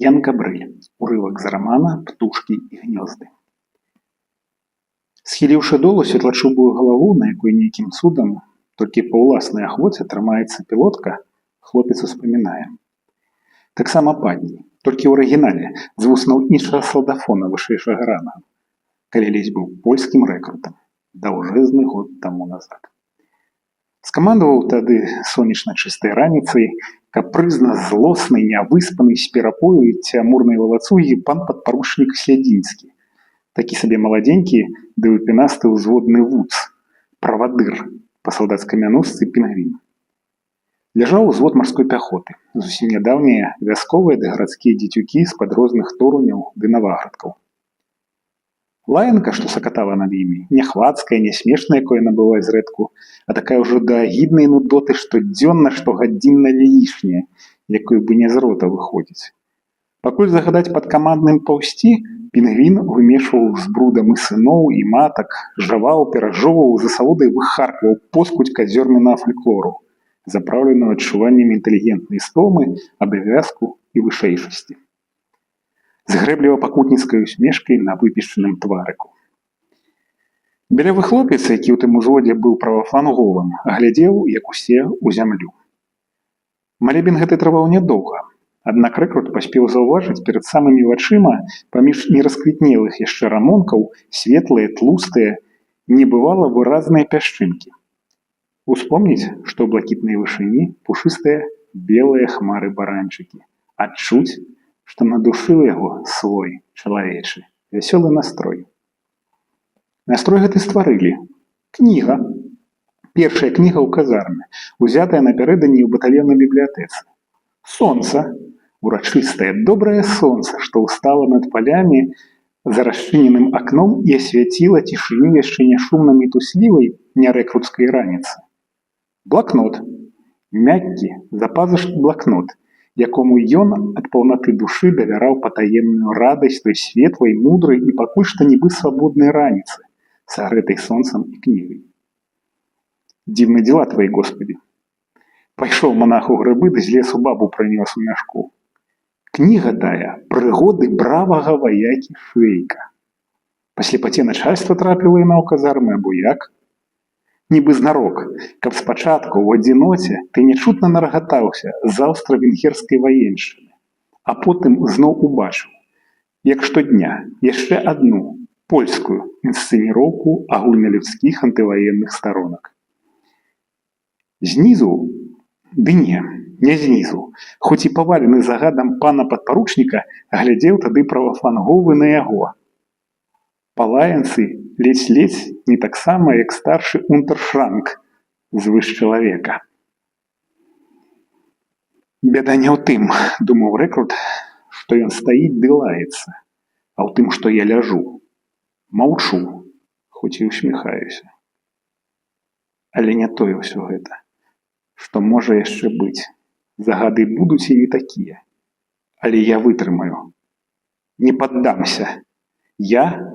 Ян Габрэль. Урывак з рамана «Птушкі і гнёзды». Схіліўшы долу светлачубую галаву, на якой нейкім цудам, толькі па ўласнай ахвоце трымаецца пілотка, хлопец успамінае. Таксама падні, толькі ў арыгінале, з вуснаў іншага салдафона вышэйшага рангу, калі ледзь быў польскім рэкрутам, даўжэзны год таму назад. Скамандаваў тады сонечна чыстай раніцай, капрызна злосны, нявыспаны, з перапою і цямурнай валацугі пан падпаручнік Слядзінскі, такі сабе маладзенькі ды выпінасты ўзводны вуц, правадыр па салдацкай мянушцы Пінгвін. Ляжаў узвод марской пяхоты, зусім нядаўнія вясковыя ды гарадскія дзецюкі з-пад розных торуняў ды наваградкаў. Лаянка, што сакатала над імі, не хвацкая, не смешная, якое набывае зрэдку, а такая ўжо да агіднай нудоты штодзённа, штогадзінна лішняя, якой бы не з рота выходзіць. Пакуль загадаць пад камандным паўсці, Пінгвін вымешваў з брудам і сыноў, і матак, жаваў, перажоўваў, з асалодай выхаркваў поскудзь казёрменнага фальклору, запраўленую адчуваннем інтэлігентнай стомы, абавязку і вышэйшасці. З грэбліва-пакутніцкай усмешкай на выпішчаным тварыку. Бялявы хлопец, які ў тым узводзе быў правафланговым, глядзеў, як усе, у зямлю. Малебен гэты трываў нядоўга, аднак рэкрут паспеў заўважыць перад самымі вачыма, паміж нерасквітнелых яшчэ рамонкаў, светлыя, тлустыя, небывала выразныя пясчынкі. Успомніць, што ў блакітнай вышыні пушыстыя белыя хмары баранчыкі. Адчуць, што на душы яго свой, чалавечы, вясёлы настрой. Настрой гэты стварылі. Кніга. Першая кніга ў казарме, узятая напярэдадні ў батальённай бібліятэцы. Сонца. Урачыстае, добрае сонца, што ўстала над палямі за расчыненым акном і асвяціла цішыню яшчэ не шумнай і туслівай нярэкруцкай раніцы. Блакнот. Мяккі, запазушны блакнот, якому ён ад паўнаты душы давяраў патаемную радасць той светлай, мудрай і пакуль што нібы свабоднай раніцы, сагрэтай сонцам і кнігай. Дзіўны дзела твоі, Господі. Пайшоў манах у грыбы, ды з лесу бабу прынёс у мяшку. Кніга тая прыгоды бравага ваякі Швейка. Па слепаце начальства трапіла яна ў казармы або як? Нібы знарок, каб спачатку ў адзіноце ты нечутна нарагатаўся з аўстра-венгерскай ваеншчыны, а потым зноў убачыў, як штодня, яшчэ адну польскую інсцэніроўку агульналюдскіх антываенных старонак. Знізу? Ды не знізу, хоць і павалены загадам пана падпаручніка, глядзеў тады правафланговы на яго. Палаянцы ледзь-ледзь не таксама, як старшы унтэршранк звыш чалавека. Бяда не ў тым, думаў рэкрут, што ён стаіць ды лаецца, а ў тым, што я ляжу, маўчу, хоць і усміхаюся. Але не тое ўсё гэта, што можа яшчэ быць. Загады будуць і не такія. Але я вытрымаю. Не паддамся. Я